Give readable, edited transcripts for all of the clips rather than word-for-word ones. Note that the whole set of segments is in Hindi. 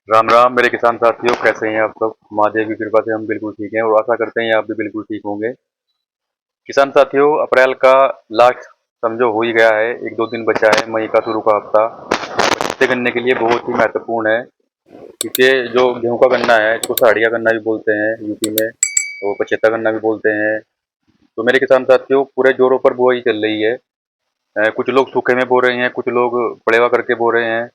राम राम मेरे किसान साथियों, कैसे हैं आप सब। महादेव की कृपा से हम बिल्कुल ठीक हैं और आशा करते हैं आप भी बिल्कुल ठीक होंगे। किसान साथियों, अप्रैल का लास्ट समझो हो ही गया है। एक दो दिन बचा है। मई का शुरू का हफ्ता पछते गन्ने के लिए बहुत ही महत्वपूर्ण है, क्योंकि जो गेहूं का गन्ना है इसको साड़िया गन्ना भी बोलते हैं यूपी में, तो पछेता गन्ना भी बोलते हैं। तो मेरे किसान साथियों, पूरे जोरों पर बुआई चल रही है। कुछ लोग सूखे में बो रहे हैं, कुछ लोग पड़ेवा करके बो रहे हैं,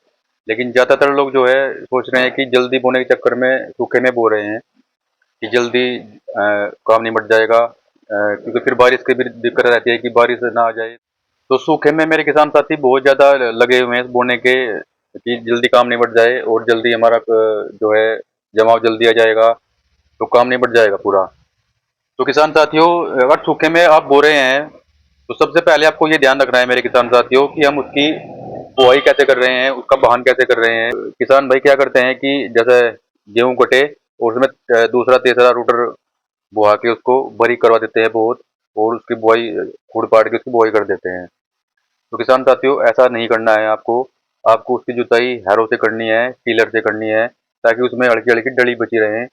लेकिन ज्यादातर लोग जो है सोच रहे हैं कि जल्दी बोने के चक्कर में सूखे में बो रहे हैं कि जल्दी काम निमट जाएगा। क्योंकि फिर बारिश की भी दिक्कत रहती है कि बारिश ना आ जाए। तो सूखे में मेरे किसान साथी बहुत ज्यादा लगे हुए हैं बोने के कि जल्दी काम निमट जाए और जल्दी हमारा जो है जमाव जल्दी आ जाएगा, तो काम निमट जाएगा पूरा। तो किसान साथियों, अगर सूखे में आप बो रहे हैं तो सबसे पहले आपको ये ध्यान रखना है मेरे किसान साथियों कि हम उसकी बुआई कैसे कर रहे हैं, उसका बहान कैसे कर रहे हैं। किसान भाई क्या करते हैं कि जैसे गेहूं कटे और उसमें दूसरा तीसरा रूटर बुआ के उसको बारीक करवा देते हैं बहुत, और उसकी बुआई फूड़ पाड़ के उसकी बुआई कर देते हैं। तो किसान साथियों, ऐसा नहीं करना है आपको। आपको उसकी जुताई हैरो से करनी है, टीलर से करनी है, ताकि उसमें हल्की हल्की डली बची रहे।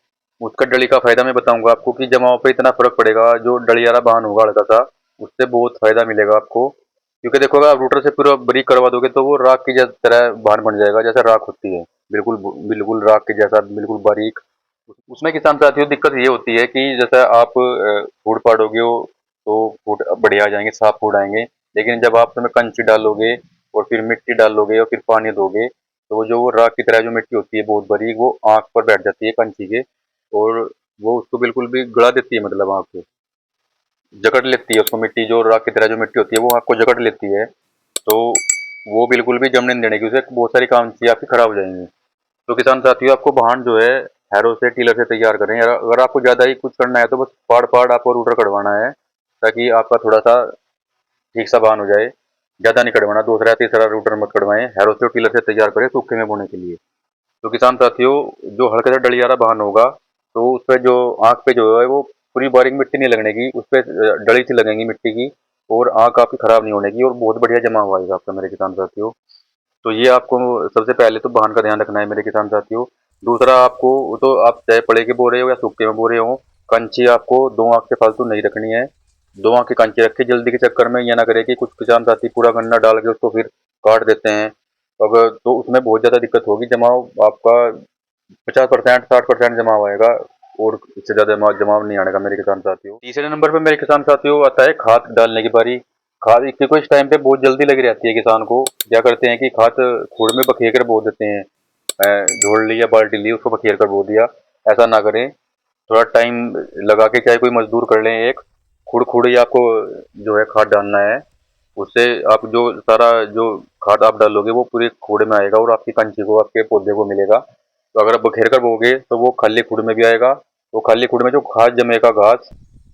उसका डली का फायदा मैं बताऊंगा आपको कि जमाव पे इतना फर्क पड़ेगा। जो डलियारा बहान होगा हल्का सा, उससे बहुत फायदा मिलेगा आपको। क्योंकि देखो, अगर आप रूटर से पूरा बारीक करवा दोगे तो वो राख की तरह बहान बन जाएगा, जैसे राख होती है, बिल्कुल बिल्कुल राख के जैसा, बिल्कुल बारीक। उसमें किसान साथियों दिक्कत ये होती है कि जैसे आप फूड पाड़ोगे हो तो फूड बढ़िया आ जाएंगे, साफ फूड आएंगे। लेकिन जब आप उसमें कंची डालोगे और फिर मिट्टी डालोगे और फिर पानी दोगे, तो वो जो वो राख की तरह जो मिट्टी होती है बहुत बारीक, वो आंख पर बैठ जाती है कंची के, और वो उसको बिल्कुल भी गला देती है, मतलब आंख को जकड़ लेती है। उसको मिट्टी, जो राख की तरह जो मिट्टी होती है, वो आंख को जकड़ लेती है। तो वो बिल्कुल भी जमने नहीं देने की, उसे बहुत सारी काम चीजें आपकी खराब हो जाएंगी। तो किसान साथियों, आपको भाण जो है हैरो से टीलर से तैयार करें। अगर आपको ज्यादा ही कुछ करना है तो बस पाड़ पाड़ आपको रूटर कटवाना है, ताकि आपका थोड़ा सा ठीक सा भान हो जाए। ज्यादा नहीं कटवाना, दूसरा या तीसरा रूटर मत कटवाएं। हैरो से और टीलर से तैयार करें सूखे में बोने के लिए। तो किसान साथियों, जो हल्का सा डलियारा भान होगा, तो उस पर जो आँख पे जो है वो पूरी बारीक मिट्टी नहीं लगने की, उस पर डली सी लगेंगी मिट्टी की, और आँख आपकी खराब नहीं होने की, और बहुत बढ़िया जमा हुआ आएगा आपका मेरे किसान साथियों। तो ये आपको सबसे पहले तो वाहन का ध्यान रखना है मेरे किसान साथियों। दूसरा, आपको तो आप चाहे पड़े के बो रहे हो या सूखे में बो रहे हो, कंची आपको दो आंख से फालतू नहीं रखनी है। दो आंख की कंची रखे, जल्दी के चक्कर में ये ना करे कि कुछ किसान साथी पूरा गन्ना डाल के उसको फिर काट देते हैं। अगर तो उसमें बहुत ज्यादा दिक्कत होगी। जमाव आपका 50% 60% जमाव आएगा, और इससे ज्यादा जमाव नहीं आएगा मेरे किसान साथियों। तीसरे नंबर पे मेरे किसान साथियों आता है खाद डालने की बारी। खाद इसी को इस टाइम पे बहुत जल्दी लगी रहती है किसान को। क्या करते हैं कि खाद खुड़ में बखेर कर बो देते हैं। झोल ली या बाल्टी ली, उसको बखेर कर बो दिया। ऐसा ना करें, थोड़ा टाइम लगा के चाहे कोई मजदूर कर लें एक, खुड़ खुड़ ही आपको जो है खाद डालना है। उससे आप जो सारा जो खाद आप डालोगे वो पूरे खुड़ में आएगा, और आपकी कंची को, आपके पौधे को मिलेगा। तो अगर आप बखेर कर बोगे तो वो खाली खुड़ में भी आएगा। वो खाली खुड़ में जो खाद जमेगा, घास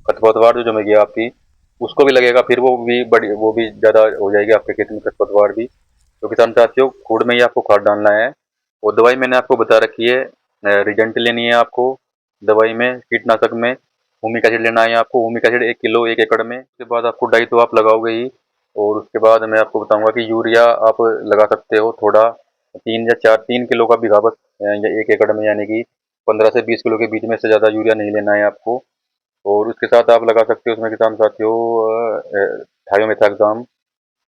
खरपतवार जो जमेगी आपकी, उसको भी लगेगा, फिर वो भी बड़ी, वो भी ज्यादा हो जाएगी आपके खेत में खरपतवार भी। तो किसान साथियों, खुड़ में ही आपको खाद डालना है। और दवाई मैंने आपको बता रखी है, रिजेंट लेनी है आपको। दवाई में, कीटनाशक में हुमिक एसिड लेना है आपको। हुमिक एसिड 1 किलो 1 एकड़ में। उसके बाद आपको डाई तो आप लगाओगे ही, और उसके बाद मैं आपको बताऊंगा कि यूरिया आप लगा सकते हो थोड़ा, 3 या 4 3 किलो का बीघा बस, या 1 एकड़ में, यानी कि 15 से 20 किलो के बीच में। से ज़्यादा यूरिया नहीं लेना है आपको। और उसके साथ आप लगा सकते हो उसमें किसान साथियों थायोमेथाक्साम।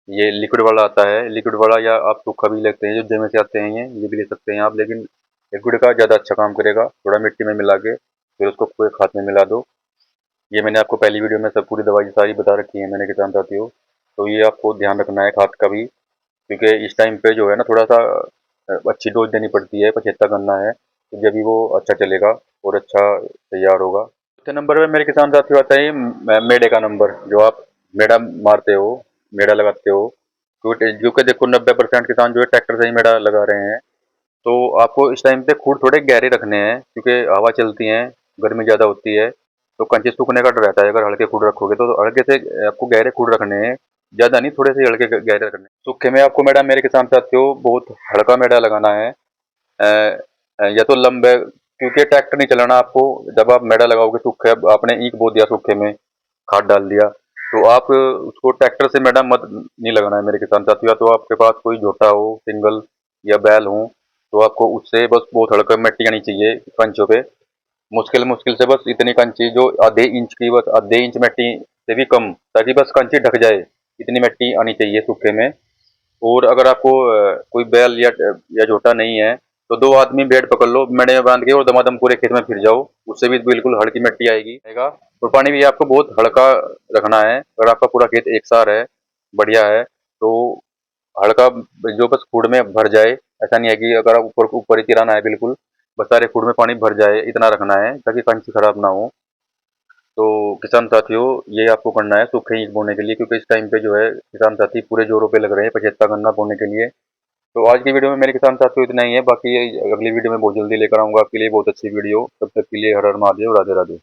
ये लिक्विड वाला आता है, लिक्विड वाला, या आप सूखा भी लेते हैं जो जमे से आते हैं, ये भी ले सकते हैं आप। लेकिन लिक्विड का ज़्यादा अच्छा काम करेगा, थोड़ा मिट्टी में मिला के फिर उसको पूरे खाद में मिला दो। ये मैंने आपको पहली वीडियो में सब पूरी दवाई सारी बता रखी है मैंने किसान साथियों। तो ये आपको ध्यान रखना है खाद का भी, क्योंकि इस टाइम पे जो है ना थोड़ा सा अच्छी डोज देनी पड़ती है। पछेता करना है तो जब भी वो अच्छा चलेगा और अच्छा तैयार होगा। चौथे नंबर पे मेरे किसान साथियों आता है मेड़े का नंबर। जो आप मेड़ा मारते हो, मेड़ा लगाते हो, क्योंकि देखो 90% किसान जो है ट्रैक्टर से ही मेड़ा लगा रहे हैं। तो आपको इस टाइम पे खूड थोड़े गहरे रखने हैं, क्योंकि हवा चलती है, गर्मी ज़्यादा होती है, तो कंचे सूखने का डर रहता है। अगर हल्के खूड रखोगे तो हल्के से आपको गहरे खूड रखने हैं, ज़्यादा नहीं, थोड़े से हल्के गहरे रखने हैं। सूखे में आपको मेड़ा मेरे किसान साथियों बहुत हल्का मेड़ा लगाना है। या तो लंबे, क्योंकि ट्रैक्टर नहीं चलाना आपको। जब आप मेड़ा लगाओगे सूखे, अब आपने ईंख बो दिया सूखे में, खाद डाल दिया, तो आप उसको ट्रैक्टर से मेड़ा मत नहीं लगाना है मेरे किसान साथियों। या तो आपके पास कोई झोटा हो, सिंगल, या बैल हो, तो आपको उससे बस बहुत हल्का मिट्टी आनी चाहिए कंचों पे। मुश्किल से बस इतनी कंची जो आधे इंच की, बस आधे इंच मिट्टी से भी कम, ताकि बस कंची ढक जाए, इतनी मिट्टी आनी चाहिए सूखे में। और अगर आपको कोई बैल या झोटा नहीं है तो 2 आदमी बेड पकड़ लो मेड़े में बांध के और दमादम पूरे खेत में फिर जाओ, उससे भी बिल्कुल हल्की मिट्टी आएगा। और पानी भी आपको बहुत हल्का रखना है। अगर आपका पूरा खेत एकसार है, बढ़िया है, तो हल्का जो बस खूड़ में भर जाए, ऐसा नहीं है कि अगर आप ऊपर ऊपर ही तिराना है बिल्कुल, बस सारे खूड़ में पानी भर जाए, इतना रखना है ताकि कंची खराब ना हो। तो किसान साथियों, ये आपको करना है सूखे ईंख बोने के लिए, क्योंकि इस टाइम पे जो है किसान साथी पूरे जोरों पे लग रहे हैं पछेत्ता गन्ना बोने के लिए। तो आज की वीडियो में मेरे किसान साथियों इतना ही है, बाकी अगली वीडियो में बहुत जल्दी लेकर आऊंगा आपके लिए बहुत अच्छी वीडियो। तब तक के लिए हर हर महादेव, राधे राधे।